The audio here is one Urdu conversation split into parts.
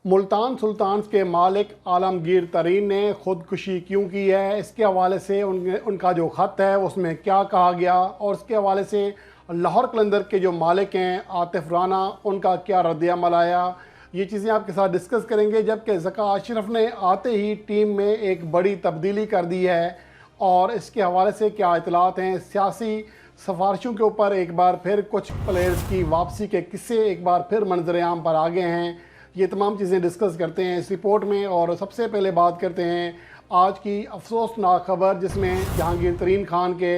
ملتان سلطانز کے مالک عالمگیر ترین نے خودکشی کیوں کی ہے، اس کے حوالے سے ان کا جو خط ہے اس میں کیا کہا گیا، اور اس کے حوالے سے لاہور قلندر کے جو مالک ہیں عاطف رانا، ان کا کیا رد عمل آیا، یہ چیزیں آپ کے ساتھ ڈسکس کریں گے۔ جبکہ ذکا اشرف نے آتے ہی ٹیم میں ایک بڑی تبدیلی کر دی ہے، اور اس کے حوالے سے کیا اطلاعات ہیں۔ سیاسی سفارشوں کے اوپر ایک بار پھر کچھ پلیئرز کی واپسی کے قصے ایک بار پھر منظر عام پر آ گئے ہیں۔ یہ تمام چیزیں ڈسکس کرتے ہیں اس رپورٹ میں، اور سب سے پہلے بات کرتے ہیں آج کی افسوسناک خبر، جس میں جہانگیر ترین خان کے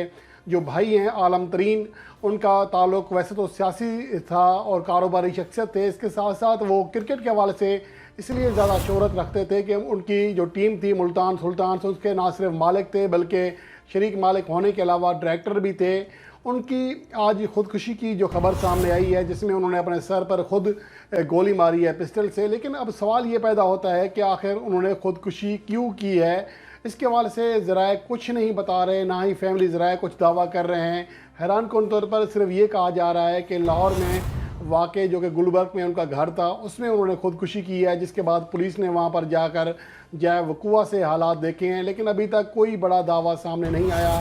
جو بھائی ہیں عالم ترین، ان کا تعلق ویسے تو سیاسی تھا اور کاروباری شخصیت تھے، اس کے ساتھ ساتھ وہ کرکٹ کے حوالے سے اس لیے زیادہ شہرت رکھتے تھے کہ ان کی جو ٹیم تھی ملتان سلطانز، اس کے نہ صرف مالک تھے بلکہ شریک مالک ہونے کے علاوہ ڈائریکٹر بھی تھے۔ ان کی آج خودکشی کی جو خبر سامنے آئی ہے، جس میں انہوں نے اپنے سر پر خود گولی ماری ہے پسٹل سے، لیکن اب سوال یہ پیدا ہوتا ہے کہ آخر انہوں نے خودکشی کیوں کی ہے۔ اس کے حوالے سے ذرائع کچھ نہیں بتا رہے، نہ ہی فیملی ذرائع کچھ دعویٰ کر رہے ہیں۔ حیران کن طور پر صرف یہ کہا جا رہا ہے کہ لاہور میں واقع جو کہ گلبرگ میں ان کا گھر تھا، اس میں انہوں نے خودکشی کی ہے، جس کے بعد پولیس نے وہاں پر جا کر جائے وقوع سے حالات دیکھے ہیں، لیکن ابھی تک کوئی بڑا دعویٰ سامنے نہیں آیا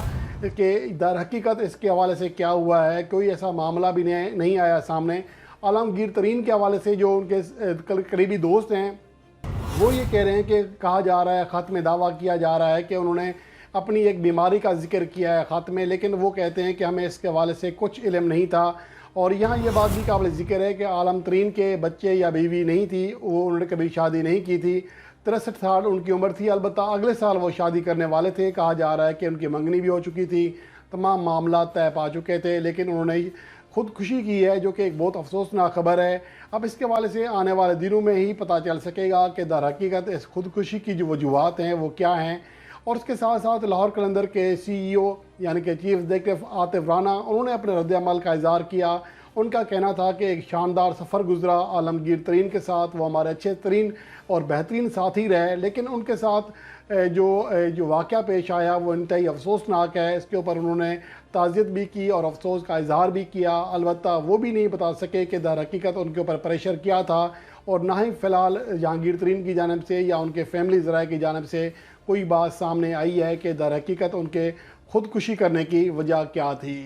کہ در حقیقت اس کے حوالے سے کیا ہوا ہے۔ کوئی ایسا معاملہ بھی نہیں آیا سامنے۔ عالمگیر ترین کے حوالے سے جو ان کے قریبی دوست ہیں، وہ یہ کہہ رہے ہیں کہ کہا جا رہا ہے، خط میں دعویٰ کیا جا رہا ہے کہ انہوں نے اپنی ایک بیماری کا ذکر کیا ہے خط میں، لیکن وہ کہتے ہیں کہ ہمیں اس کے حوالے سے کچھ علم نہیں تھا۔ اور یہاں یہ بات بھی قابل ذکر ہے کہ عالم ترین کے بچے یا بیوی نہیں تھی، انہوں نے کبھی شادی نہیں کی تھی۔ 63 سال ان کی عمر تھی، البتہ اگلے سال وہ شادی کرنے والے تھے۔ کہا جا رہا ہے کہ ان کی منگنی بھی ہو چکی تھی، تمام معاملات طے پا چکے تھے، لیکن انہوں نے خودکشی کی ہے، جو کہ ایک بہت افسوسناک خبر ہے۔ اب اس کے حوالے سے آنے والے دنوں میں ہی پتہ چل سکے گا کہ در حقیقت اس خودکشی کی جو وجوہات ہیں وہ کیا ہیں۔ اور اس کے ساتھ ساتھ لاہور قلندر کے CEO یعنی کہ چیف ایگزیکٹو عاطف رانا، انہوں نے اپنے رد عمل کا اظہار کیا۔ ان کا کہنا تھا کہ ایک شاندار سفر گزرا عالمگیر ترین کے ساتھ، وہ ہمارے اچھے ترین اور بہترین ساتھی رہے، لیکن ان کے ساتھ جو واقعہ پیش آیا وہ انتہائی افسوسناک ہے۔ اس کے اوپر انہوں نے تعزیت بھی کی اور افسوس کا اظہار بھی کیا، البتہ وہ بھی نہیں بتا سکے کہ در حقیقت ان کے اوپر پریشر کیا تھا، اور نہ ہی فی الحال جہانگیر ترین کی جانب سے یا ان کے فیملی ذرائع کی جانب سے کوئی بات سامنے آئی ہے کہ در حقیقت ان کے خودکشی کرنے کی وجہ کیا تھی۔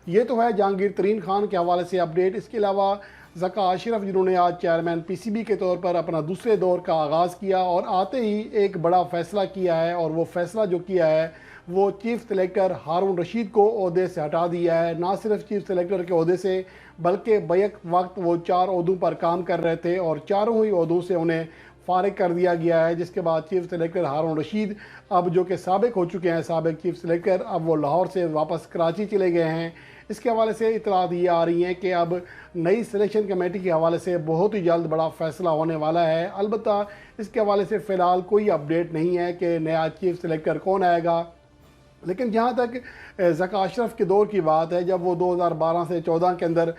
یہ تو ہے جہانگیر ترین خان کے حوالے سے اپڈیٹ۔ اس کے علاوہ ذکا اشرف، جنہوں نے آج چیئرمین PCB کے طور پر اپنا دوسرے دور کا آغاز کیا، اور آتے ہی ایک بڑا فیصلہ کیا ہے، اور وہ فیصلہ جو کیا ہے وہ چیف سلیکٹر ہارون رشید کو عہدے سے ہٹا دیا ہے۔ نہ صرف چیف سلیکٹر کے عہدے سے بلکہ بیک وقت وہ 4 عہدوں پر کام کر رہے تھے، اور چاروں ہی عہدوں سے انہیں فارغ کر دیا گیا ہے، جس کے بعد چیف سلیکٹر ہارون رشید، اب جو کہ سابق ہو چکے ہیں سابق چیف سلیکٹر، اب وہ لاہور سے واپس کراچی چلے گئے ہیں۔ اس کے حوالے سے اطلاعات یہ آ رہی ہیں کہ اب نئی سلیکشن کمیٹی کے حوالے سے بہت ہی جلد بڑا فیصلہ ہونے والا ہے۔ البتہ اس کے حوالے سے فی الحال کوئی اپڈیٹ نہیں ہے کہ نیا چیف سلیکٹر کون آئے گا، لیکن جہاں تک ذکا اشرف کے دور کی بات ہے، جب وہ 2012 سے 14 کے اندر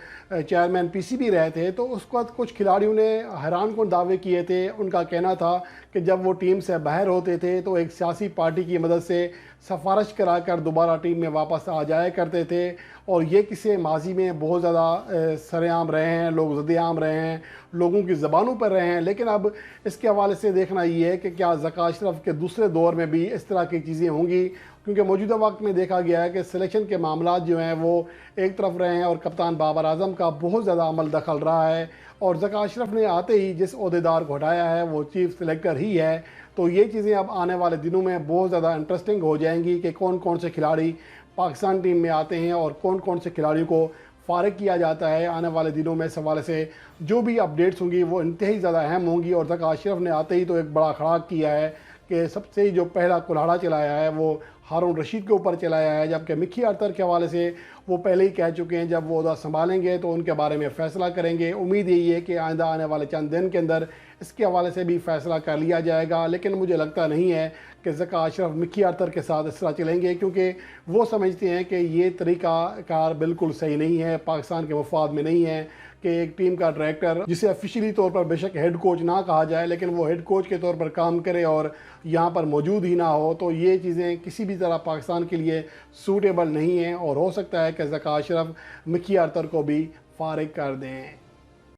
چیئرمین PCB رہے تھے، تو اس وقت کچھ کھلاڑیوں نے حیران کن دعوے کیے تھے۔ ان کا کہنا تھا کہ جب وہ ٹیم سے باہر ہوتے تھے تو ایک سیاسی پارٹی کی مدد سے سفارش کرا کر دوبارہ ٹیم میں واپس آ جایا کرتے تھے، اور یہ قصے ماضی میں بہت زیادہ سر عام رہے ہیں، لوگ زد عام رہے ہیں، لوگوں کی زبانوں پر رہے ہیں۔ لیکن اب اس کے حوالے سے دیکھنا یہ ہے کہ کیا ذکا اشرف کے دوسرے دور میں بھی اس طرح کی چیزیں ہوں گی، کیونکہ موجودہ وقت میں دیکھا گیا ہے کہ سلیکشن کے معاملات جو ہیں وہ ایک طرف رہے ہیں، اور کپتان بابر اعظم کا بہت زیادہ عمل دخل رہا ہے، اور ذکا اشرف نے آتے ہی جس عہدیدار کو ہٹایا ہے وہ چیف سلیکٹر ہی ہے۔ تو یہ چیزیں اب آنے والے دنوں میں بہت زیادہ انٹرسٹنگ ہو جائیں گی کہ کون کون سے کھلاڑی پاکستان ٹیم میں آتے ہیں اور کون کون سے کھلاڑیوں کو فارغ کیا جاتا ہے۔ آنے والے دنوں میں اس حوالے سے جو بھی اپڈیٹس ہوں گی وہ انتہائی زیادہ اہم ہوں گی، اور ذکا اشرف نے آتے ہی تو ایک بڑا کھڑاک کیا ہے کہ سب سے جو پہلا کلہاڑا چلایا ہے وہ ہارون رشید کے اوپر چلایا ہے، جبکہ مکھی ارتر کے حوالے سے وہ پہلے ہی کہہ چکے ہیں جب وہ عہدہ سنبھالیں گے تو ان کے بارے میں فیصلہ کریں گے۔ امید یہی ہے کہ آئندہ آنے والے چند دن کے اندر اس کے حوالے سے بھی فیصلہ کر لیا جائے گا، لیکن مجھے لگتا نہیں ہے کہ ذکا اشرف مکھی ارتر کے ساتھ اس طرح چلیں گے، کیونکہ وہ سمجھتے ہیں کہ یہ طریقہ کار بالکل صحیح نہیں ہے، پاکستان کے مفاد میں نہیں ہے کہ ایک ٹیم کا ڈائریکٹر، جسے آفیشیلی طور پر بے شک ہیڈ کوچ نہ کہا جائے لیکن وہ ہیڈ کوچ کے طور پر کام کرے اور یہاں پر موجود ہی نہ ہو، تو یہ چیزیں کسی بھی طرح پاکستان کے لیے سوٹیبل نہیں ہیں، اور ہو سکتا ہے کہ ذکا اشرف مکھی ارتر کو بھی فارغ کر دیں۔